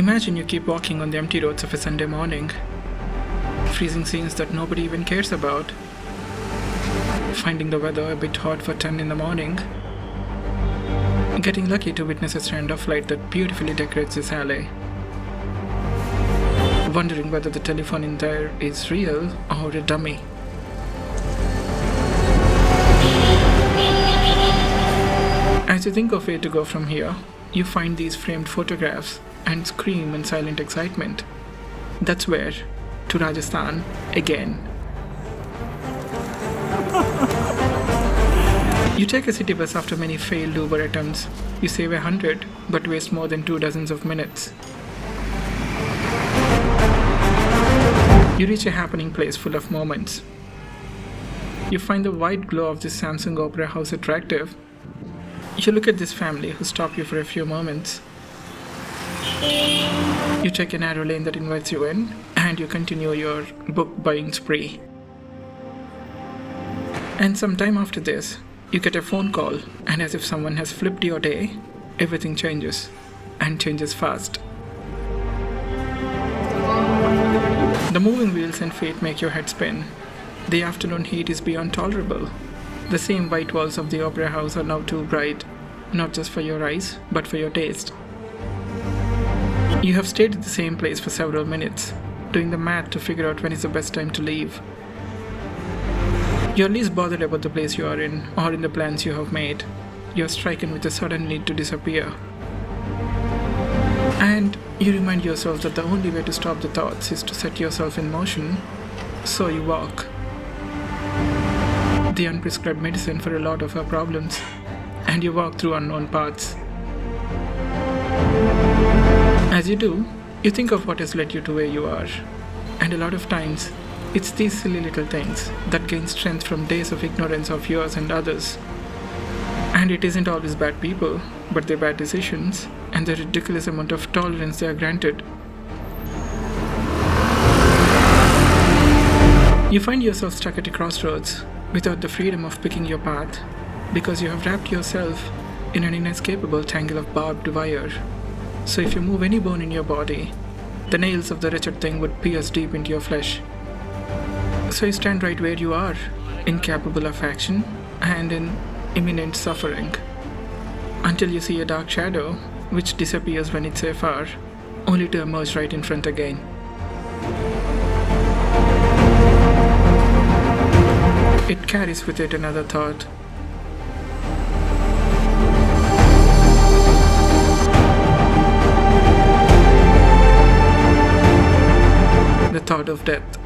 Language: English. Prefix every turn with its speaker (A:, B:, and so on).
A: Imagine you keep walking on the empty roads of a Sunday morning, freezing scenes that nobody even cares about, finding the weather a bit hot for 10 in the morning, getting lucky to witness a strand of light that beautifully decorates this alley, wondering whether the telephone in there is real or a dummy. As you think of where to go from here, you find these framed photographs and scream in silent excitement. That's where, to Rajasthan, again. You take a city bus after many failed Uber attempts. You save 100, but waste more than 2 dozens of minutes. You reach a happening place full of moments. You find the white glow of this Samsung Opera House attractive. You look at this family who stop you for a few moments. You take a narrow lane that invites you in, and you continue your book buying spree. And some time after this, you get a phone call, and as if someone has flipped your day, everything changes, and changes fast. The moving wheels and fate make your head spin. The afternoon heat is beyond tolerable. The same white walls of the opera house are now too bright, not just for your eyes, but for your taste. You have stayed at the same place for several minutes, doing the math to figure out when is the best time to leave. You're least bothered about the place you are in, or in the plans you have made. You're stricken with a sudden need to disappear. And you remind yourself that the only way to stop the thoughts is to set yourself in motion, so you walk. The unprescribed medicine for a lot of our problems, and you walk through unknown paths. As you do, you think of what has led you to where you are, and a lot of times, it's these silly little things that gain strength from days of ignorance of yours and others. And it isn't always bad people, but their bad decisions, and the ridiculous amount of tolerance they are granted. You find yourself stuck at a crossroads, without the freedom of picking your path, because you have wrapped yourself in an inescapable tangle of barbed wire. So if you move any bone in your body, the nails of the wretched thing would pierce deep into your flesh. So you stand right where you are, incapable of action and in imminent suffering, until you see a dark shadow which disappears when it's afar, only to emerge right in front again. It carries with it another thought. The thought of death.